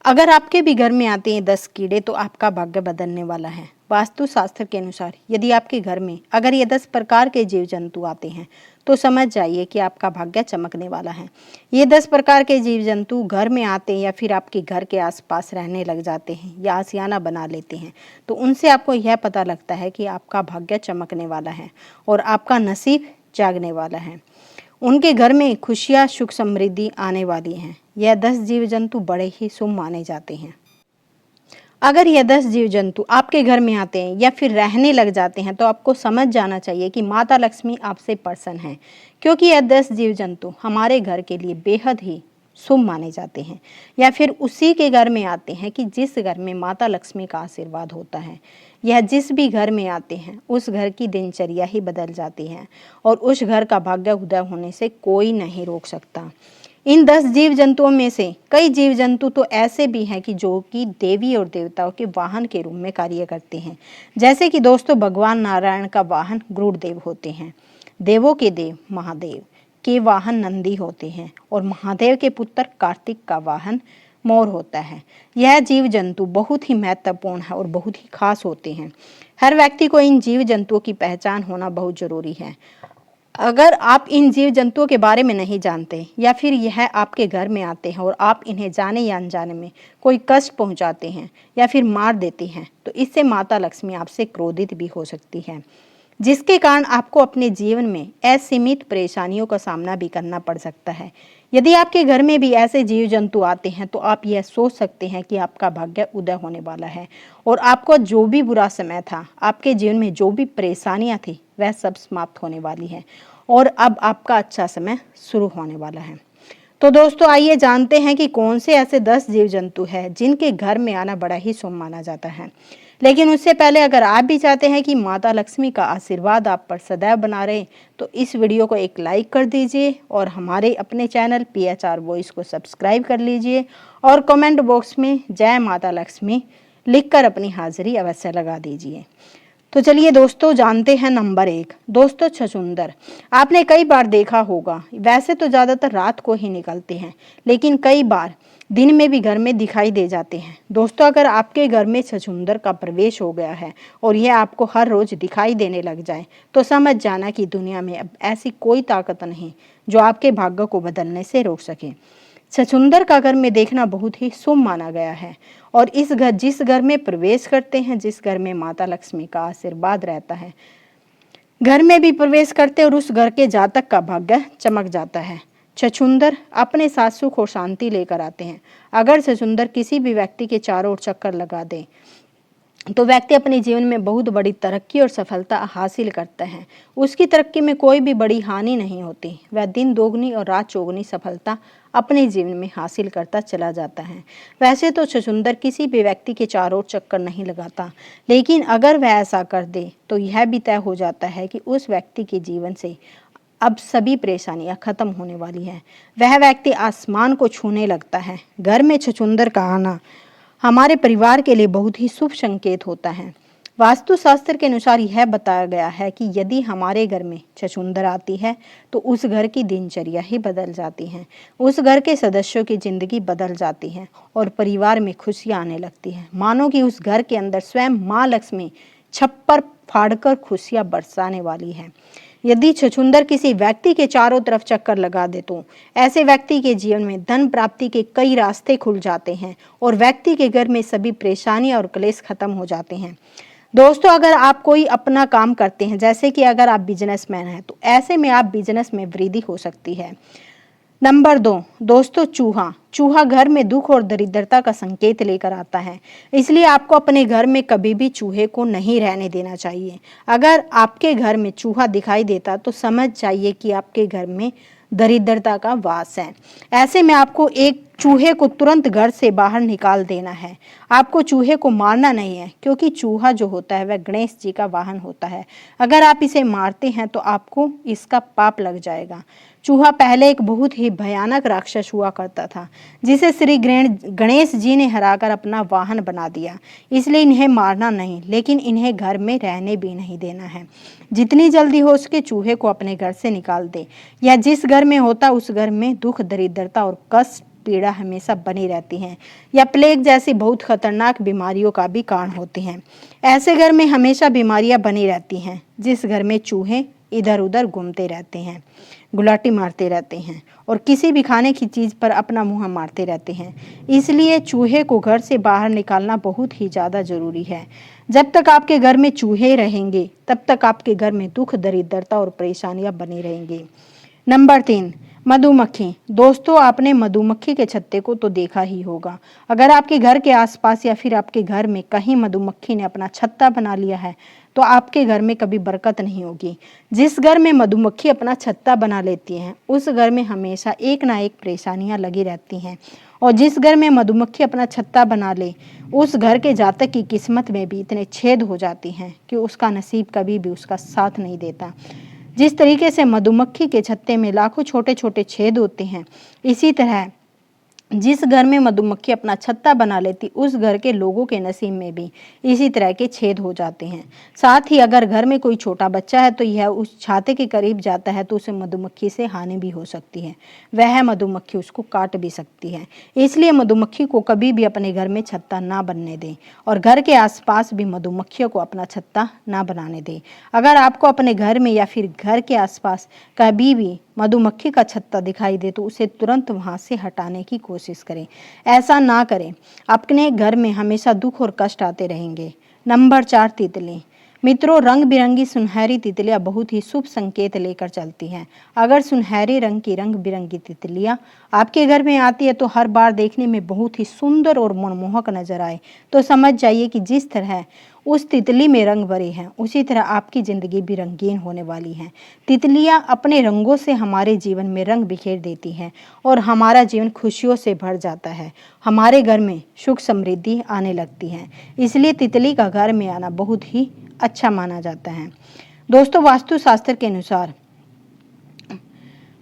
अगर आपके भी घर में आते हैं 10 कीड़े तो आपका भाग्य बदलने वाला है। वास्तु शास्त्र के अनुसार यदि आपके घर में अगर ये 10 प्रकार के जीव जंतु आते हैं तो समझ जाइए कि आपका भाग्य चमकने वाला है। ये 10 प्रकार के जीव जंतु घर में आते हैं या फिर आपके घर के आसपास रहने लग जाते हैं या आशियाना बना लेते हैं तो उनसे आपको यह पता लगता है कि आपका भाग्य चमकने वाला है और आपका नसीब जागने वाला है। उनके घर में खुशियाँ सुख समृद्धि आने वाली हैं। यह 10 जीव जंतु बड़े ही शुभ माने जाते हैं। अगर यह 10 जीव जंतु आपके घर में आते हैं या फिर रहने लग जाते हैं तो आपको समझ जाना चाहिए कि माता लक्ष्मी आपसे प्रसन्न है, क्योंकि यह 10 जीव जंतु हमारे घर के लिए बेहद ही शुभ माने जाते हैं। या फिर उसी के घर में आते हैं कि जिस घर में माता लक्ष्मी का आशीर्वाद होता है। यह जिस भी घर में आते हैं उस घर की दिनचर्या ही बदल जाती है और उस घर का भाग्य उदय होने से कोई नहीं रोक सकता। इन 10 जीव जंतुओं में से कई जीव जंतु तो ऐसे भी हैं कि जो कि देवी और देवताओं के वाहन के रूप में कार्य करते हैं। जैसे कि दोस्तों भगवान नारायण का वाहन गरुड़ देव होते हैं, देवों के देव महादेव के वाहन नंदी होते हैं और महादेव के पुत्र कार्तिक का वाहन मोर होता है। यह जीव जंतु बहुत ही महत्वपूर्ण है और बहुत ही खास होते हैं। हर व्यक्ति को इन जीव जंतुओं की पहचान होना बहुत जरूरी है। अगर आप इन जीव जंतुओं के बारे में नहीं जानते या फिर यह आपके घर में आते हैं और आप इन्हें जाने या अनजाने में कोई कष्ट पहुंचाते हैं या फिर मार देते हैं तो इससे माता लक्ष्मी आपसे क्रोधित भी हो सकती है, जिसके कारण आपको अपने जीवन में असीमित परेशानियों का सामना भी करना पड़ सकता है। यदि आपके घर में भी ऐसे जीव जंतु आते हैं तो आप यह सोच सकते हैं कि आपका भाग्य उदय होने वाला है और आपको जो भी बुरा समय था, आपके जीवन में जो भी परेशानियां थी, वह सब समाप्त होने वाली है और अब आपका अच्छा समय शुरू होने वाला है। तो दोस्तों आइए जानते हैं कि कौन से ऐसे 10 जीव जंतु हैं जिनके घर में आना बड़ा ही शुभ माना जाता है। लेकिन उससे पहले अगर आप भी चाहते हैं कि माता लक्ष्मी का आशीर्वाद आप पर सदैव बना रहे तो इस वीडियो को एक लाइक कर दीजिए और हमारे अपने चैनल PHR वॉइस को सब्सक्राइब कर लीजिए और कमेंट बॉक्स में जय माता लक्ष्मी लिखकर अपनी हाजिरी अवश्य लगा दीजिए। तो चलिए दोस्तों जानते हैं नंबर 1। दोस्तों छछूंदर आपने कई बार देखा होगा, वैसे तो ज़्यादातर रात को ही निकलते हैं लेकिन कई बार दिन में भी घर में दिखाई दे जाते हैं। दोस्तों अगर आपके घर में छछूंदर का प्रवेश हो गया है और यह आपको हर रोज दिखाई देने लग जाए तो समझ जाना कि दुनिया में अब ऐसी कोई ताकत नहीं जो आपके भाग्य को बदलने से रोक सके। छछूंदर का घर में देखना बहुत ही शुभ माना गया है और जिस घर में प्रवेश करते हैं, जिस घर में माता लक्ष्मी का आशीर्वाद रहता है, घर में भी प्रवेश करते और उस घर के जातक का भाग्य चमक जाता है। छछूंदर अपने साथ सुख और शांति लेकर आते हैं। अगर छछूंदर किसी भी व्यक्ति के चारों ओर चक्कर लगा दे तो व्यक्ति अपने जीवन में बहुत बड़ी तरक्की और सफलता हासिल करता है। उसकी तरक्की में कोई भी बड़ी हानि नहीं होती। वह दिन दोगुनी और रात चौगुनी सफलता अपने जीवन में हासिल करता चला जाता है। वैसे तो छछूंदर किसी भी व्यक्ति के चारों ओर चक्कर नहीं लगाता, लेकिन अगर वह ऐसा कर दे तो यह भी तय हो जाता है कि उस व्यक्ति के जीवन से अब सभी परेशानियां खत्म होने वाली है। वह व्यक्ति आसमान को छूने लगता है। घर में छछूंदर का आना हमारे परिवार के लिए बहुत ही शुभ संकेत होता है। वास्तुशास्त्र के अनुसार यह बताया गया है कि यदि हमारे घर में छछूंदर आती है तो उस घर की दिनचर्या ही बदल जाती है, उस घर के सदस्यों की जिंदगी बदल जाती है और परिवार में खुशियां आने लगती है। मानो कि उस घर के अंदर स्वयं माँ लक्ष्मी छप्पर फाड़कर खुशियां बरसाने वाली है। यदि छछूंदर किसी व्यक्ति के चारों तरफ चक्कर लगा दे तो ऐसे व्यक्ति के जीवन में धन प्राप्ति के कई रास्ते खुल जाते हैं और व्यक्ति के घर में सभी परेशानियां और क्लेश खत्म हो जाते हैं। दोस्तों अगर आप कोई अपना काम करते हैं, जैसे कि अगर आप बिजनेसमैन हैं, तो ऐसे में आप बिजनेस में वृद्धि हो सकती है। नंबर 2 दोस्तों चूहा घर में दुख और दरिद्रता का संकेत लेकर आता है, इसलिए आपको अपने घर में कभी भी चूहे को नहीं रहने देना चाहिए। अगर आपके घर में चूहा दिखाई देता तो समझ जाइए कि आपके घर में दरिद्रता का वास है। ऐसे में आपको एक चूहे को तुरंत घर से बाहर निकाल देना है। आपको चूहे को मारना नहीं है, क्योंकि चूहा जो होता है वह गणेश जी का वाहन होता है। अगर आप इसे मारते हैं तो आपको इसका पाप लग जाएगा। चूहा पहले एक बहुत ही भयानक राक्षस हुआ करता था, जिसे श्री गणेश जी ने हराकर अपना वाहन बना दिया। इसलिए इन्हें मारना नहीं, लेकिन इन्हें घर में रहने भी नहीं देना है। जितनी जल्दी हो सके चूहे को अपने घर से निकाल दे, या जिस घर में होता उस घर में दुख दरिद्रता और कष्ट पीड़ा हमेशा बनी रहती है या प्लेग जैसी बहुत खतरनाक बीमारियों का भी कारण होते हैं। ऐसे घर में हमेशा बीमारियां बनी रहती हैं। जिस घर में चूहे इधर उधर घूमते रहते हैं, गुलाटी मारते रहते हैं और किसी भी खाने की चीज़ पर अपना मुंह मारते रहते हैं, इसलिए चूहे को घर से बाहर निकालना बहुत ही ज़्यादा ज़रूरी है। जब तक आपके घर में चूहे रहेंगे तब तक आपके घर में दुख, दरिद्रता और परेशानियां बनी रहेंगी। नंबर 3, मधुमक्खी। दोस्तों, आपने मधुमक्खी के छत्ते को तो देखा ही होगा। अगर आपके घर के आसपास या फिर आपके घर में कहीं मधुमक्खी ने अपना छत्ता बना लिया है तो आपके घर में कभी बरकत नहीं होगी। जिस घर में मधुमक्खी अपना छत्ता बना लेती हैं उस घर में हमेशा एक ना एक परेशानियां लगी रहती हैं, और जिस घर में मधुमक्खी अपना छत्ता बना ले उस घर के जातक की किस्मत में भी इतने छेद हो जाती हैं कि उसका नसीब कभी भी उसका साथ नहीं देता। जिस तरीके से मधुमक्खी के छत्ते में लाखों छोटे छोटे छेद होते हैं, इसी तरह जिस घर में मधुमक्खी अपना छत्ता बना लेती उस घर के लोगों के नसीब में भी इसी तरह के छेद हो जाते हैं। साथ ही अगर घर में कोई छोटा बच्चा है तो यह उस छाते के करीब जाता है तो उसे मधुमक्खी से हानि भी हो सकती है, वह मधुमक्खी उसको काट भी सकती है। इसलिए मधुमक्खी को कभी भी अपने घर में छत्ता ना बनने दें और घर के आसपास भी मधुमक्खियों को अपना छत्ता ना बनाने दें। अगर आपको अपने घर में या फिर घर के आसपास कभी भी मधुमक्खी का छत्ता दिखाई दे तो उसे तुरंत वहां से हटाने की कोशिश करें। ऐसा ना करें, अपने घर में हमेशा दुख और कष्ट आते रहेंगे। नंबर 4, तितली। मित्रों, रंग बिरंगी सुनहरी तितलियां बहुत ही शुभ संकेत लेकर चलती हैं। अगर सुनहरे रंग की रंग बिरंगी तितलियां आपके घर में आती है तो हर बार देखने में बहुत ही सुंदर और मनमोहक नजर आए तो समझ जाइए कि जिस तरह उस तितली में रंग भरे हैं उसी तरह आपकी जिंदगी भी रंगीन होने वाली है। तितलियां अपने रंगों से हमारे जीवन में रंग बिखेर देती हैं और हमारा जीवन खुशियों से भर जाता है। हमारे घर में सुख समृद्धि आने लगती है। इसलिए तितली का घर में आना बहुत ही अच्छा माना जाता है। दोस्तों, वास्तुशास्त्र के अनुसार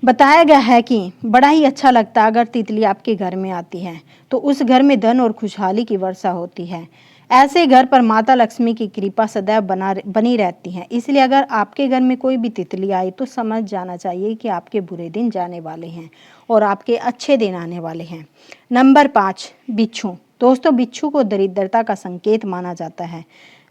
बताया गया है कि बड़ा ही अच्छा लगता है अगर तितली आपके घर में आती है तो उस घर में धन और खुशहाली की वर्षा होती है। ऐसे घर पर माता लक्ष्मी की कृपा सदैव बनी रहती है। इसलिए अगर आपके घर में कोई भी तितली आई तो समझ जाना चाहिए कि आपके बुरे दिन जाने वाले हैं और आपके अच्छे दिन आने वाले हैं। नंबर 5, बिच्छू। दोस्तों, बिच्छू को दरिद्रता का संकेत माना जाता है।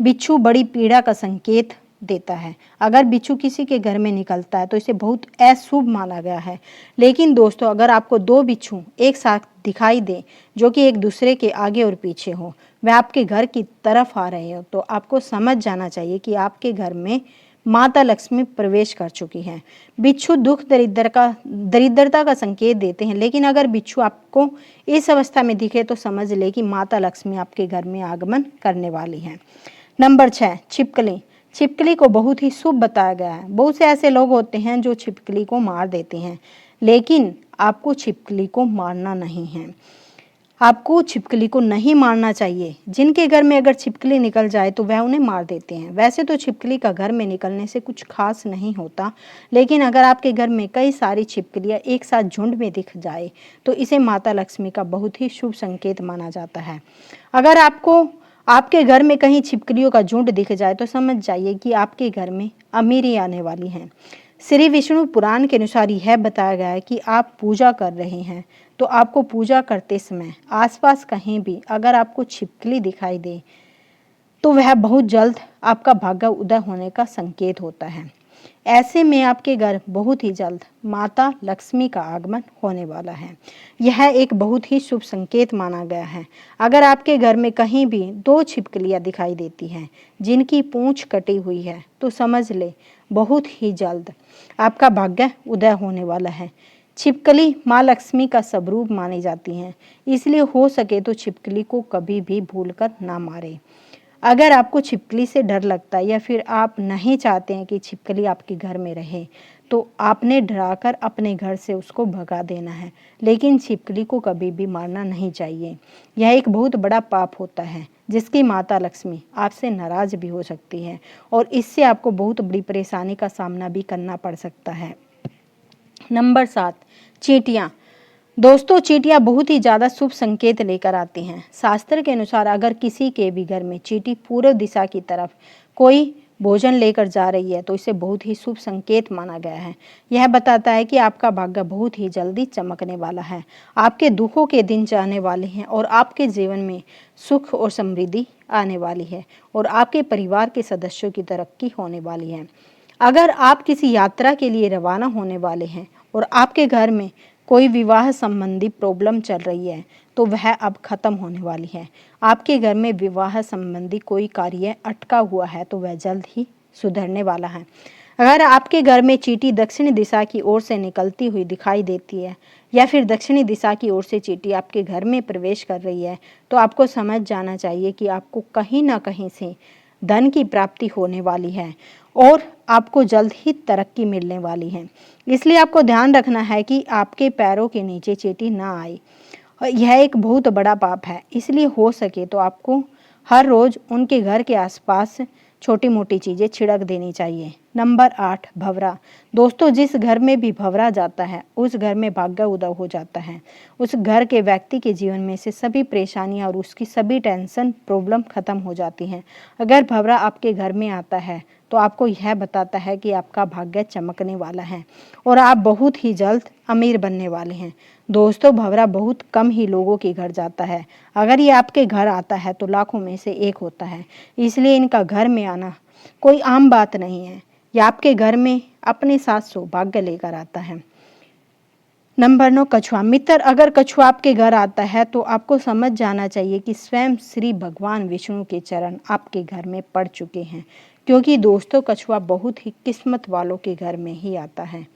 बिच्छू बड़ी पीड़ा का संकेत देता है। अगर बिच्छू किसी के घर में निकलता है तो इसे बहुत अशुभ माना गया है। लेकिन दोस्तों, अगर आपको 2 बिच्छू एक साथ दिखाई दे जो कि एक दूसरे के आगे और पीछे हो, वह आपके घर की तरफ आ रहे हो, तो आपको समझ जाना चाहिए कि आपके घर में माता लक्ष्मी प्रवेश कर चुकी हैं। बिच्छू दुख दरिद्रता का संकेत देते हैं, लेकिन अगर बिच्छू आपको इस अवस्था में दिखे तो समझ ले कि माता लक्ष्मी आपके घर में आगमन करने वाली हैं। नंबर 6, छिपकली। छिपकली को बहुत ही शुभ बताया गया है। बहुत से ऐसे लोग होते हैं जो छिपकली को मार देते हैं, लेकिन आपको छिपकली को मारना नहीं है। आपको छिपकली को नहीं मारना चाहिए। जिनके घर में अगर छिपकली निकल जाए तो वह उन्हें मार देते हैं। वैसे तो छिपकली का घर में निकलने से कुछ खास नहीं होता, लेकिन अगर आपके घर में कई सारी छिपकलियां एक साथ झुंड में दिख जाए तो इसे माता लक्ष्मी का बहुत ही शुभ संकेत माना जाता है। अगर आपके घर में कहीं छिपकलियों का झुंड दिख जाए तो समझ जाइए कि आपके घर में अमीरी आने वाली है। श्री विष्णु पुराण के अनुसार यह बताया गया है कि आप पूजा कर रहे हैं तो आपको पूजा करते समय आसपास कहीं भी अगर आपको छिपकली दिखाई दे तो वह बहुत जल्द आपका भाग्य उदय होने का संकेत होता है। ऐसे में आपके घर बहुत ही जल्द माता लक्ष्मी का आगमन होने वाला है। यह एक बहुत ही शुभ संकेत माना गया है। अगर आपके घर में कहीं भी 2 छिपकलियां दिखाई देती हैं जिनकी पूंछ कटी हुई है तो समझ ले बहुत ही जल्द आपका भाग्य उदय होने वाला है। छिपकली माँ लक्ष्मी का स्वरूप मानी जाती हैं, इसलिए हो सके तो छिपकली को कभी भी भूलकर ना मारें। अगर आपको छिपकली से डर लगता है या फिर आप नहीं चाहते हैं कि छिपकली आपके घर में रहे तो आपने डराकर अपने घर से उसको भगा देना है, लेकिन छिपकली को कभी भी मारना नहीं चाहिए। यह एक बहुत बड़ा पाप होता है जिसकी माता लक्ष्मी आपसे नाराज भी हो सकती है और इससे आपको बहुत बड़ी परेशानी का सामना भी करना पड़ सकता है। नंबर 7, चींटियां। दोस्तों, चींटियां बहुत ही ज़्यादा शुभ संकेत लेकर आती हैं। शास्त्र के अनुसार अगर किसी के भी घर में चींटी पूर्व दिशा की तरफ कोई भोजन लेकर जा रही है तो इसे बहुत ही शुभ संकेत माना गया है। यह बताता है कि आपका भाग्य बहुत ही जल्दी चमकने वाला है। आपके दुखों के दिन जाने वाले हैं और आपके जीवन में सुख और समृद्धि आने वाली है और आपके परिवार के सदस्यों की तरक्की होने वाली है। अगर आप किसी यात्रा के लिए रवाना होने वाले हैं और आपके घर में कोई विवाह संबंधी प्रॉब्लम चल रही है तो वह अब खत्म होने वाली है। आपके घर में विवाह संबंधी कोई कार्य अटका हुआ है तो वह जल्द ही सुधरने वाला है। अगर आपके घर में चींटी दक्षिणी दिशा की ओर से निकलती हुई दिखाई देती है या फिर दक्षिणी दिशा की ओर से चींटी आपके घर में प्रवेश कर रही है तो आपको समझ जाना चाहिए कि आपको कहीं ना कहीं से धन की प्राप्ति होने वाली है और आपको जल्द ही तरक्की मिलने वाली है। इसलिए आपको ध्यान रखना है कि आपके पैरों के नीचे चींटी ना आए। यह एक बहुत बड़ा पाप है, इसलिए हो सके तो आपको हर रोज उनके घर के आसपास छोटी मोटी चीज़ें छिड़क देनी चाहिए। नंबर 8, भंवरा। दोस्तों, जिस घर में भी भंवरा जाता है उस घर में भाग्य उदय हो जाता है। उस घर के व्यक्ति के जीवन में से सभी परेशानियां और उसकी सभी टेंशन प्रॉब्लम खत्म हो जाती हैं। अगर भंवरा आपके घर में आता है तो आपको यह बताता है कि आपका भाग्य चमकने वाला है और आप बहुत ही जल्द अमीर बनने वाले हैं। दोस्तों, भंवरा बहुत कम ही लोगों के घर जाता है। अगर ये आपके घर आता है तो लाखों में से एक होता है, इसलिए इनका घर में आना कोई आम बात नहीं है। यह आपके घर में अपने साथ सौभाग्य लेकर आता है। नंबर 9, कछुआ। मित्र, अगर कछुआ आपके घर आता है तो आपको समझ जाना चाहिए कि स्वयं श्री भगवान विष्णु के चरण आपके घर में पड़ चुके हैं, क्योंकि दोस्तों कछुआ बहुत ही किस्मत वालों के घर में ही आता है।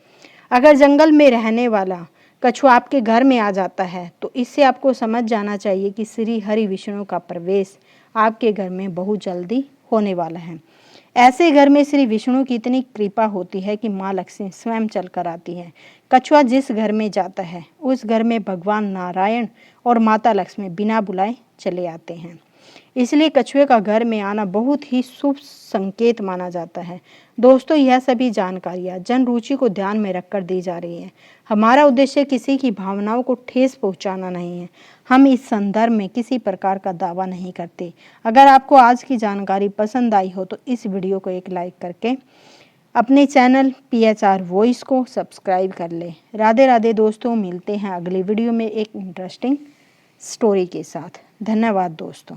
अगर जंगल में रहने वाला कछुआ आपके घर में आ जाता है तो इससे आपको समझ जाना चाहिए कि श्री हरि विष्णु का प्रवेश आपके घर में बहुत जल्दी होने वाला है। ऐसे घर में श्री विष्णु की इतनी कृपा होती है कि माँ लक्ष्मी स्वयं चलकर आती है। कछुआ जिस घर में जाता है उस घर में भगवान नारायण और माता लक्ष्मी बिना बुलाए चले आते हैं। इसलिए कछुए का घर में आना बहुत ही शुभ संकेत माना जाता है। दोस्तों, यह सभी जानकारियाँ जन रुचि को ध्यान में रखकर दी जा रही है। हमारा उद्देश्य किसी की भावनाओं को ठेस पहुंचाना नहीं है। हम इस संदर्भ में किसी प्रकार का दावा नहीं करते। अगर आपको आज की जानकारी पसंद आई हो तो इस वीडियो को एक लाइक करके अपने चैनल PHR वॉइस को सब्सक्राइब कर ले। राधे राधे दोस्तों, मिलते हैं अगली वीडियो में एक इंटरेस्टिंग स्टोरी के साथ। धन्यवाद दोस्तों।